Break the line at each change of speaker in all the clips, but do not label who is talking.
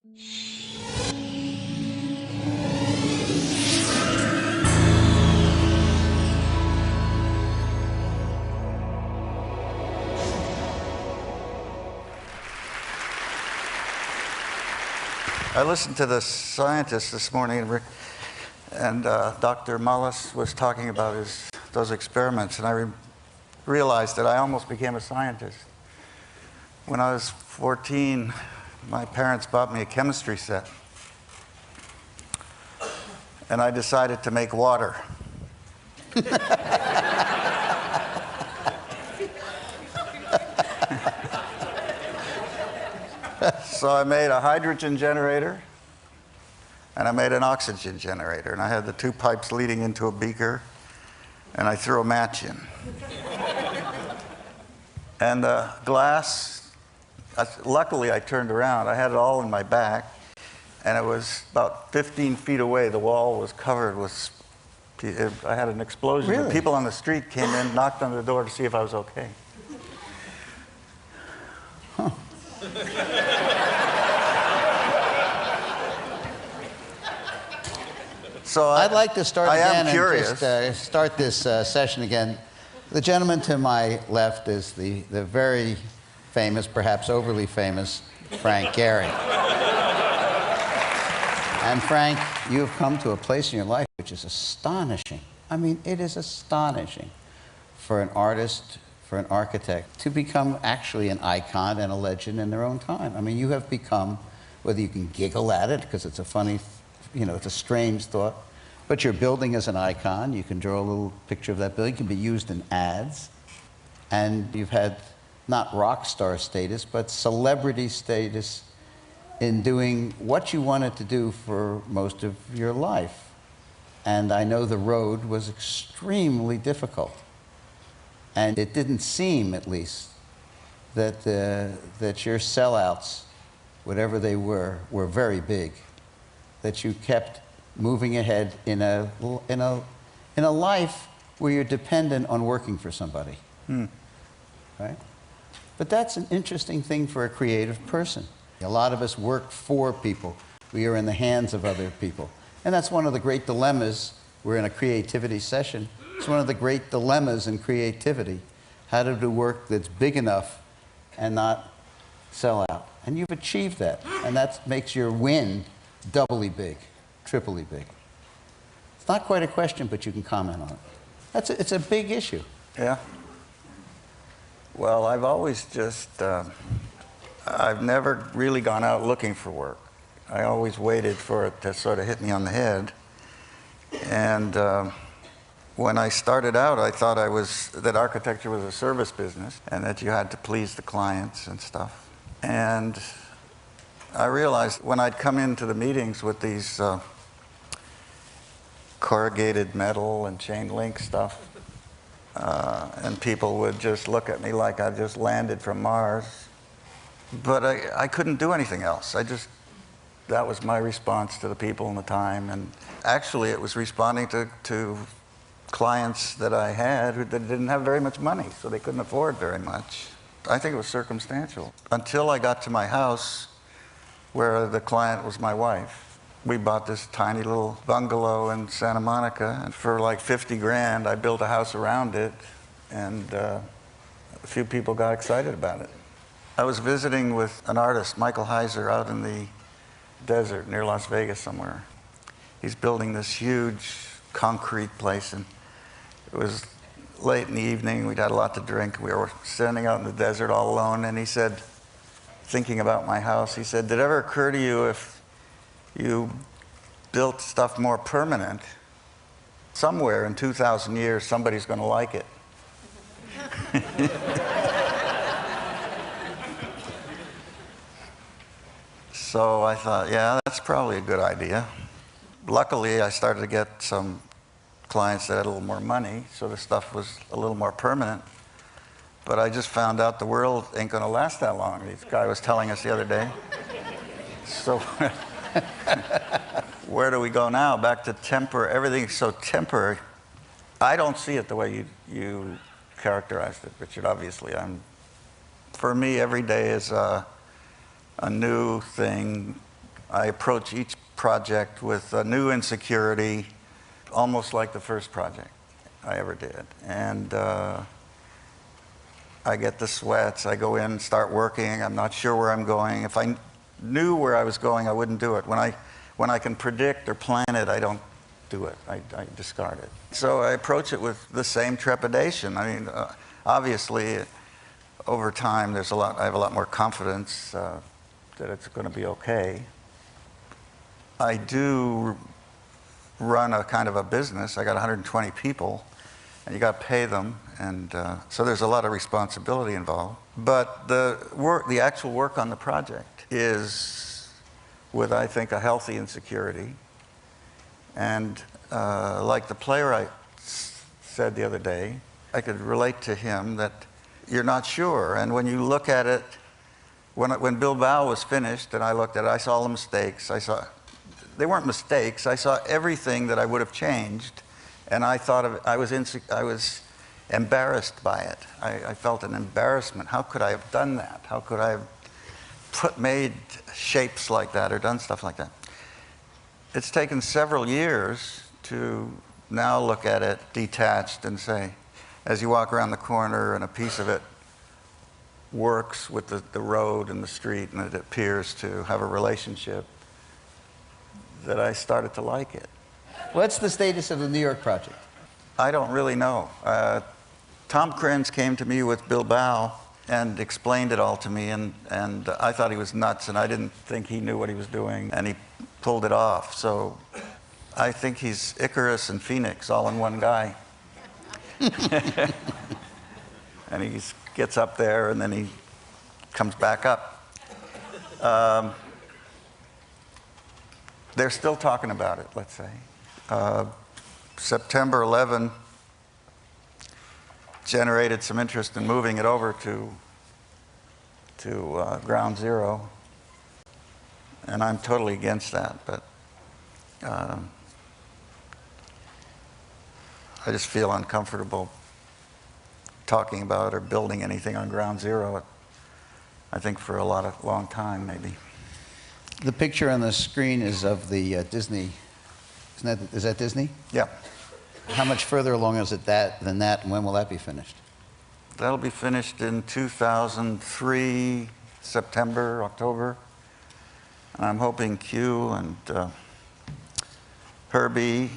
I listened to the scientists this morning, and Dr. Mullis was talking about those experiments, and I realized that I almost became a scientist. When I was 14, my parents bought me a chemistry set, and I decided to make water. So I made a hydrogen generator, and I made an oxygen generator, and I had the two pipes leading into a beaker, and I threw a match in. And the glass, luckily I turned around. I had it all in my back, and it was about 15 feet away. The wall was covered with, I had an explosion.
Really?
The people on the street came in, knocked on the door to see if I was okay.
Huh.
So
I'd like to start again
and
just start this session again. The gentleman to my left is the very famous, perhaps overly famous, Frank Gehry. And Frank, you have come to a place in your life which is astonishing. I mean, it is astonishing for an artist, for an architect, to become actually an icon and a legend in their own time. I mean, you have become, whether you can giggle at it, because it's a funny, it's a strange thought, but your building is an icon. You can draw a little picture of that building. It can be used in ads. And you've had not rock star status, but celebrity status in doing what you wanted to do for most of your life. And I know the road was extremely difficult. And it didn't seem, at least, that your sellouts, whatever they were very big. That you kept moving ahead in a life where you're dependent on working for somebody. Right? But that's an interesting thing for a creative person. A lot of us work for people. We are in the hands of other people. And that's one of the great dilemmas. We're in a creativity session. It's one of the great dilemmas in creativity. How to do work that's big enough and not sell out. And you've achieved that. And that makes your win doubly big, triply big. It's not quite a question, but you can comment on it. It's a big issue.
Yeah. Well, I've always just, I've never really gone out looking for work. I always waited for it to sort of hit me on the head. And when I started out, I thought that architecture was a service business and that you had to please the clients and stuff. And I realized when I'd come into the meetings with these corrugated metal and chain link stuff, and people would just look at me like I just landed from Mars. But I couldn't do anything else. That was my response to the people in the time. And actually, it was responding to clients that I had that didn't have very much money, so they couldn't afford very much. I think it was circumstantial. Until I got to my house, where the client was my wife. We bought this tiny little bungalow in Santa Monica, and for like 50 grand, I built a house around it, and a few people got excited about it. I was visiting with an artist, Michael Heiser, out in the desert near Las Vegas somewhere. He's building this huge concrete place, and it was late in the evening. We'd had a lot to drink. We were standing out in the desert all alone, and he said, thinking about my house, he said, did it ever occur to you if you built stuff more permanent, somewhere in 2,000 years, somebody's going to like it? So I thought, yeah, that's probably a good idea. Luckily, I started to get some clients that had a little more money, so the stuff was a little more permanent. But I just found out the world ain't going to last that long. This guy was telling us the other day. So where do we go now? Back to temporary. Everything's so temporary. I don't see it the way you characterized it, Richard. Obviously, for me, every day is a new thing, I approach each project with a new insecurity, almost like the first project I ever did. And I get the sweats. I go in, start working. I'm not sure where I'm going. If I knew where I was going, I wouldn't do it. When I can predict or plan it, I don't do it. I discard it. So I approach it with the same trepidation. I mean, obviously, over time, I have a lot more confidence that it's going to be okay. I do run a kind of a business. I got 120 people, and you got to pay them, and so there's a lot of responsibility involved. But the actual work on the project is with, I think, a healthy insecurity. And like the playwright said the other day, I could relate to him that you're not sure. And when you look at it, when Bilbao was finished and I looked at it, I saw all the mistakes. They weren't mistakes. I saw everything that I would have changed, and I thought of it, I was embarrassed by it. I felt an embarrassment. How could I have done that? How could I have made shapes like that or done stuff like that? It's taken several years to now look at it detached and say, as you walk around the corner and a piece of it works with the road and the street and it appears to have a relationship, that I started to like it.
What's the status of the New York project?
I don't really know. Tom Krenz came to me with Bilbao and explained it all to me, and I thought he was nuts, and I didn't think he knew what he was doing, and he pulled it off. So I think he's Icarus and Phoenix all in one guy. And he gets up there, and then he comes back up. They're still talking about it, let's say. September 11 generated some interest in moving it over to Ground Zero. And I'm totally against that, but I just feel uncomfortable talking about or building anything on Ground Zero, I think for a long time, maybe.
The picture on the screen is of the Disney. Is that Disney?
Yeah.
How much further along is it than that, and when will that be finished?
That'll be finished in 2003, September, October. And I'm hoping Q and Herbie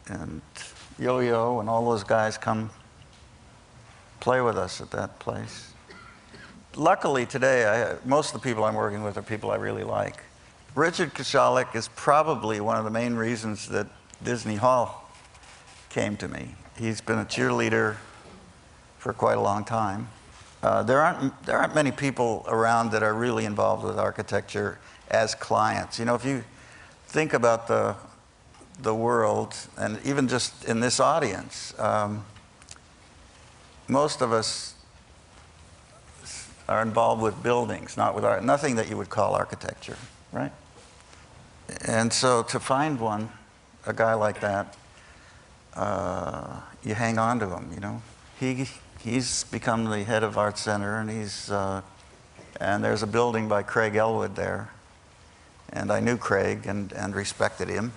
and Yo-Yo and all those guys come play with us at that place. Luckily today, most of the people I'm working with are people I really like. Richard Kachalik is probably one of the main reasons that Disney Hall came to me. He's been a cheerleader for quite a long time. There aren't many people around that are really involved with architecture as clients. You know, if you think about the world, and even just in this audience, most of us are involved with buildings, not with art, nothing that you would call architecture, right? And so to find a guy like that, you hang on to him, you know. He's become the head of Art Center, and and there's a building by Craig Elwood there. And I knew Craig and respected him.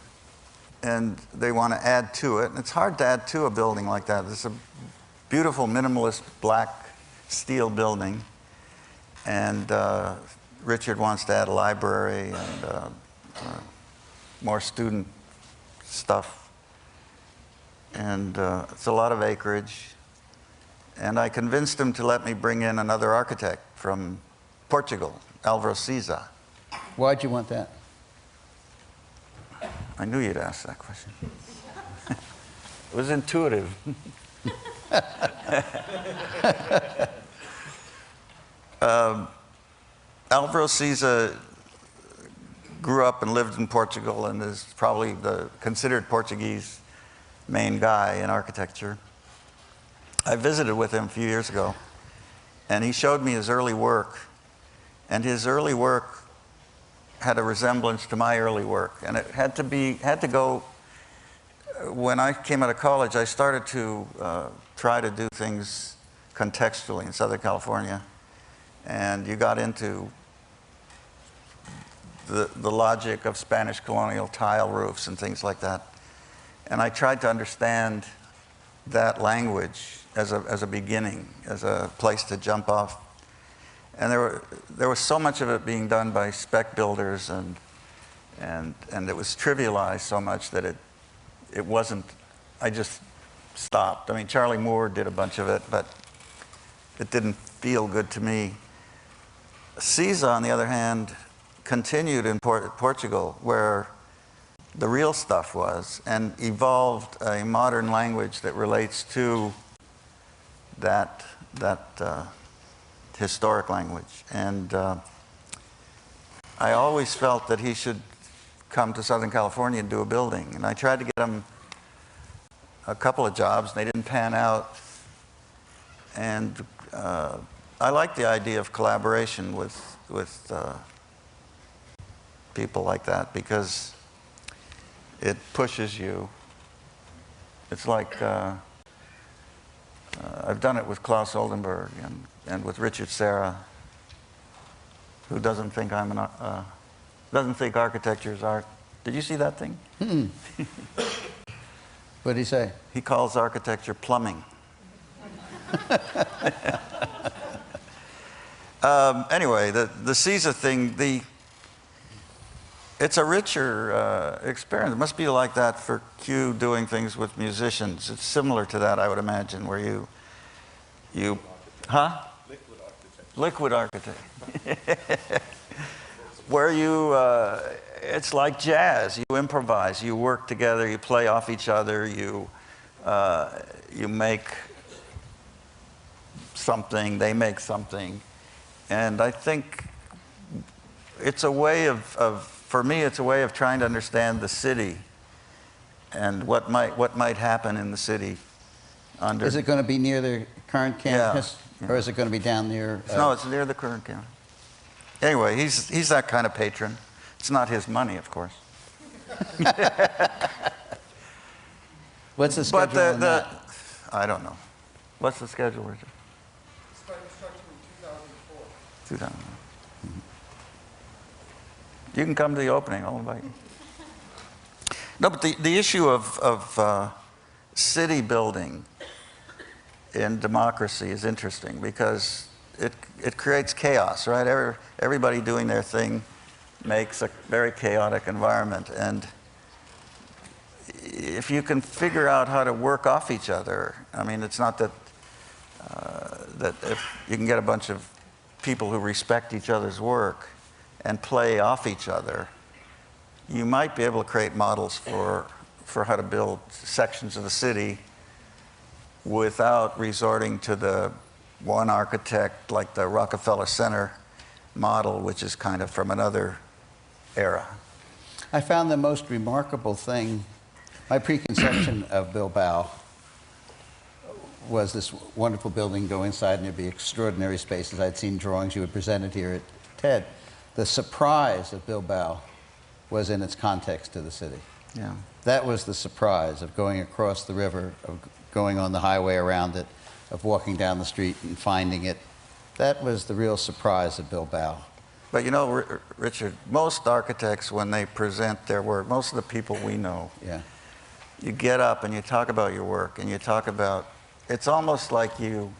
And they want to add to it. And it's hard to add to a building like that. It's a beautiful, minimalist, black steel building. And Richard wants to add a library and more student stuff. And it's a lot of acreage. And I convinced him to let me bring in another architect from Portugal, Álvaro Siza.
Why'd you want that?
I knew you'd ask that question. It was intuitive. Álvaro Siza grew up and lived in Portugal and is probably the considered Portuguese main guy in architecture. I visited with him a few years ago, and he showed me his early work. And his early work had a resemblance to my early work. And it had to go, when I came out of college, I started to try to do things contextually in Southern California. And you got into the logic of Spanish colonial tile roofs and things like that. And I tried to understand that language as a beginning, as a place to jump off. And there was so much of it being done by spec builders, and it was trivialized so much that it wasn't, I just stopped. I mean, Charlie Moore did a bunch of it, but it didn't feel good to me. Cisa, on the other hand, continued in Portugal, where the real stuff was, and evolved a modern language that relates to that historic language. And I always felt that he should come to Southern California and do a building. And I tried to get him a couple of jobs, and they didn't pan out. And I like the idea of collaboration with people like that, because it pushes you. It's like, I've done it with Klaus Oldenburg and with Richard Serra, who doesn't think doesn't think architecture is art. Did you see that thing?
What did he say?
He calls architecture plumbing. Anyway, the Cisa thing, it's a richer experience. It must be like that for Q doing things with musicians. It's similar to that, I would imagine, where you huh? Liquid architect. Where it's like jazz. You improvise, you work together, you play off each other, you make something, they make something. And I think it's a way for me, it's a way of trying to understand the city and what might happen in the city under.
Is it going to be near the current campus?
Yeah.
Or is it going to be down near?
No, it's near the current campus. Anyway, he's that kind of patron. It's not his money, of course.
What's the schedule on that?
I don't know. What's the schedule, Richard?
Started construction in 2004.
2000. You can come to the opening. I'll invite you. No, but the issue of city building in democracy is interesting, because it creates chaos, right? Everybody doing their thing makes a very chaotic environment. And if you can figure out how to work off each other, I mean, it's not that that if you can get a bunch of people who respect each other's work and play off each other, you might be able to create models for how to build sections of the city without resorting to the one architect, like the Rockefeller Center model, which is kind of from another era.
I found the most remarkable thing, my preconception of Bilbao was this wonderful building, go inside and there'd be extraordinary spaces. I'd seen drawings you had presented here at TED. The surprise of Bilbao was in its context to the city.
Yeah.
That was the surprise of going across the river, of going on the highway around it, of walking down the street and finding it. That was the real surprise of Bilbao.
But you know, Richard, most architects, when they present their work, most of the people we know,
Yeah.
you get up and you talk about your work, and you talk about, it's almost like you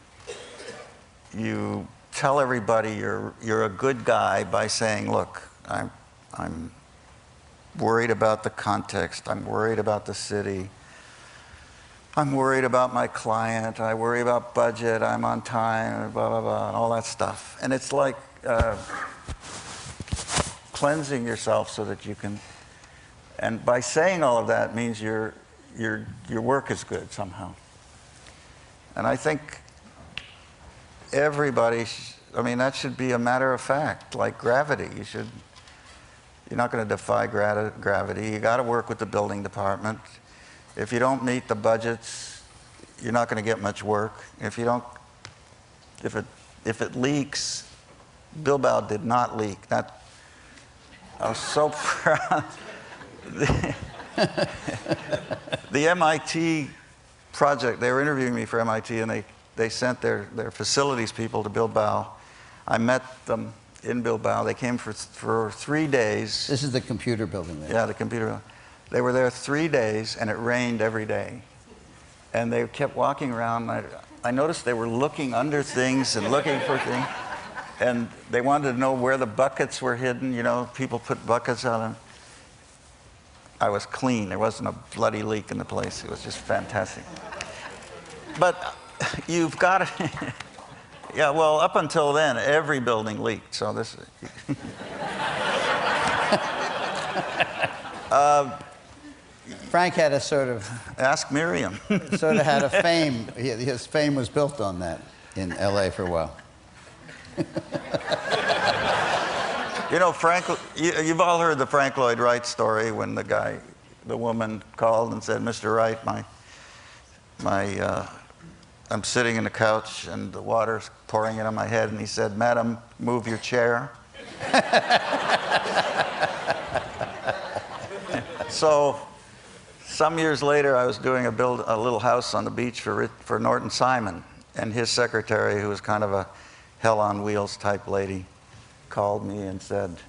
tell everybody you're a good guy by saying, look, I'm worried about the context, I'm worried about the city, I'm worried about my client, I worry about budget, I'm on time, blah, blah, blah, and all that stuff. And it's like cleansing yourself so that you can, and by saying all of that means your work is good somehow. And I think everybody, I mean, that should be a matter of fact, like gravity. You're not going to defy gravity. You got to work with the building department. If you don't meet the budgets, you're not going to get much work. If it leaks, Bilbao did not leak. I was so proud. The MIT project, they were interviewing me for MIT, and they sent their facilities people to Bilbao. I met them in Bilbao. They came for 3 days.
This is the computer building there.
Yeah, the computer. They were there 3 days, and it rained every day. And they kept walking around. I noticed they were looking under things and looking for things. And they wanted to know where the buckets were hidden. You know, people put buckets on them. I was clean. There wasn't a bloody leak in the place. It was just fantastic. But you've got to... Yeah, well, up until then, every building leaked. So this...
Frank had a sort of...
Ask Miriam.
sort of had a fame. His fame was built on that in L.A. for a while.
You know, you've all heard the Frank Lloyd Wright story when the woman called and said, "Mr. Wright, I'm sitting in the couch and the water's pouring in on my head," and he said, "Madam, move your chair." So, some years later, I was doing a little house on the beach for Norton Simon, and his secretary, who was kind of a hell on wheels type lady, called me and said,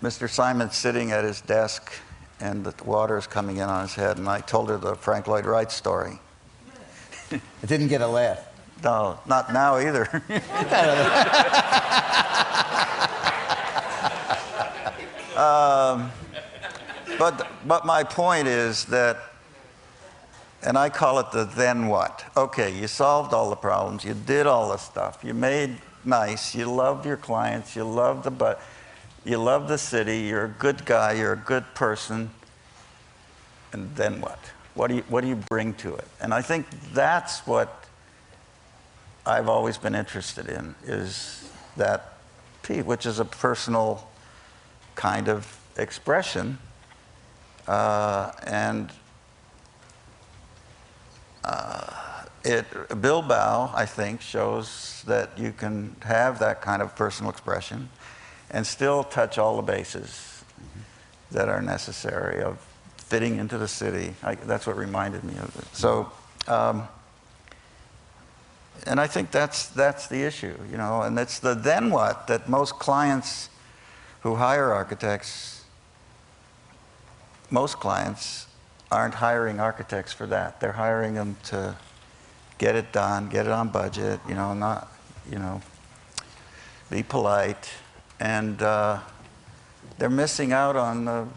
"Mr. Simon's sitting at his desk and the water is coming in on his head." And I told her the Frank Lloyd Wright story.
It didn't get a laugh.
No, not now either. But my point is that, and I call it the then what. Okay, you solved all the problems, you did all the stuff, you made nice, you loved your clients, you loved the city, you're a good guy, you're a good person, and then what? What do you bring to it? And I think that's what I've always been interested in, is that piece, which is a personal kind of expression, Bilbao, I think, shows that you can have that kind of personal expression and still touch all the bases that are necessary of fitting into the city. That's what reminded me of it. So, and I think that's the issue, you know, and it's the then what that most clients who hire architects, most clients aren't hiring architects for that. They're hiring them to get it done, get it on budget, you know, not, you know, be polite. And they're missing out on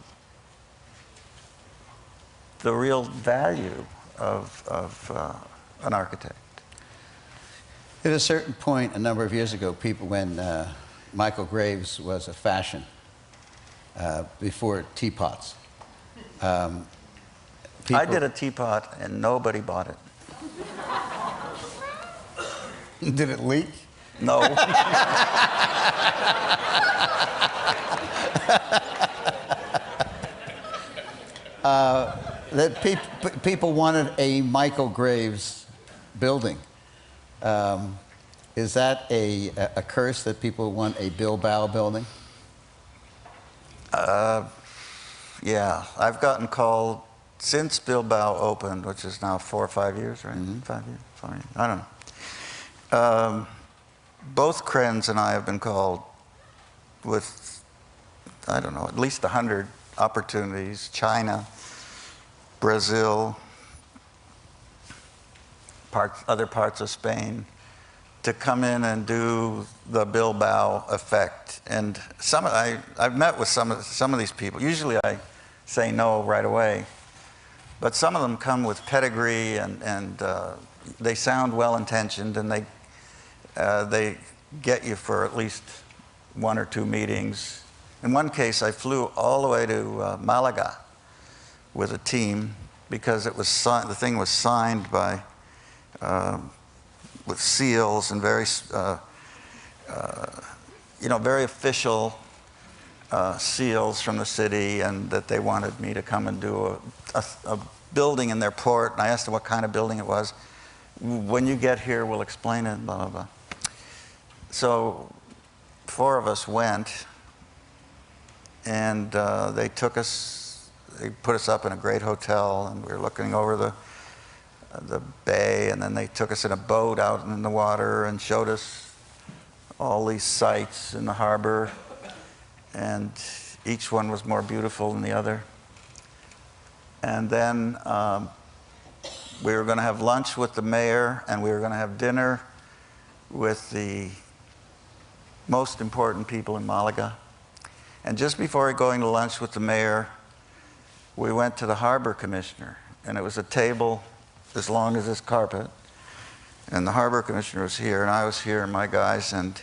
the real value of an architect.
At a certain point, a number of years ago, when Michael Graves was a fashion, before teapots,
I did a teapot and nobody bought it.
Did it leak?
No.
That people wanted a Michael Graves building. Is that a curse that people want a Bilbao building?
Yeah, I've gotten called since Bilbao opened, which is now 4 or 5 years, right? 5 years, 4 years, I don't know. Both Krenz and I have been called with, I don't know, at least 100 opportunities. China, Brazil, other parts of Spain, to come in and do the Bilbao effect. And I've met with some of these people. Usually I say no right away, but some of them come with pedigree and they sound well-intentioned, and they get you for at least 1 or 2 meetings. In one case, I flew all the way to Malaga with a team because it was the thing was signed by with seals and very very official seals from the city, and that they wanted me to come and do a building in their port. And I asked them what kind of building it was. When you get here, we'll explain it, blah, blah, blah. So 4 of us went, and they put us up in a great hotel, and we were looking over the bay, and then they took us in a boat out in the water and showed us all these sites in the harbor, and each one was more beautiful than the other. And then we were going to have lunch with the mayor, and we were going to have dinner with the most important people in Malaga. And just before going to lunch with the mayor, we went to the harbor commissioner, and it was a table as long as this carpet. And the harbor commissioner was here, and I was here, and my guys, and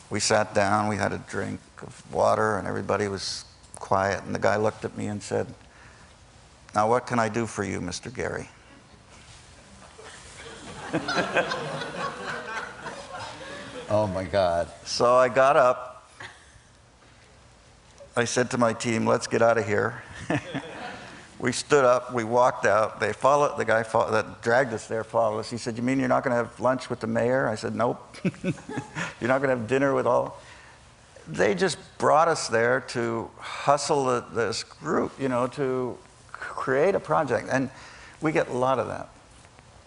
we sat down, we had a drink of water, and everybody was quiet. And the guy looked at me and said, "Now what can I do for you, Mr. Gehry?"
Oh my God.
So I got up. I said to my team, "Let's get out of here." We stood up, we walked out. They followed, the guy that dragged us there followed us. He said, "You mean you're not going to have lunch with the mayor?" I said, "Nope." "You're not going to have dinner with all?" They just brought us there to hustle this group, you know, to create a project. And we get a lot of that.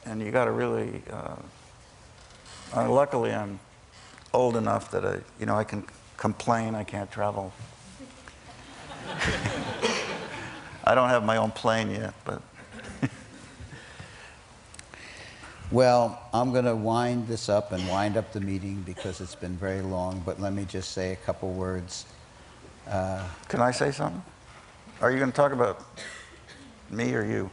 And you got to really, luckily I'm old enough that I can complain I can't travel. I don't have my own plane yet, but.
Well, I'm going to wind this up and wind up the meeting because it's been very long, but let me just say a couple words.
Can I say something? Are you going to talk about me or you?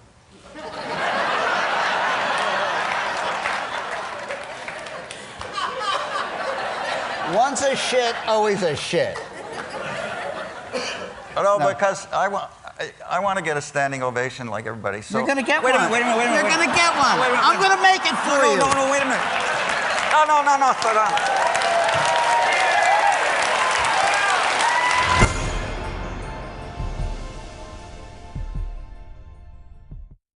Once a shit, always a shit.
No, because I want to get a standing ovation like everybody. So
You're going to get
Wait a
one.
minute, wait a minute, wait a minute.
You're going to get one.
Wait a minute,
I'm going to make it for you.
No, wait a minute. No, slow down.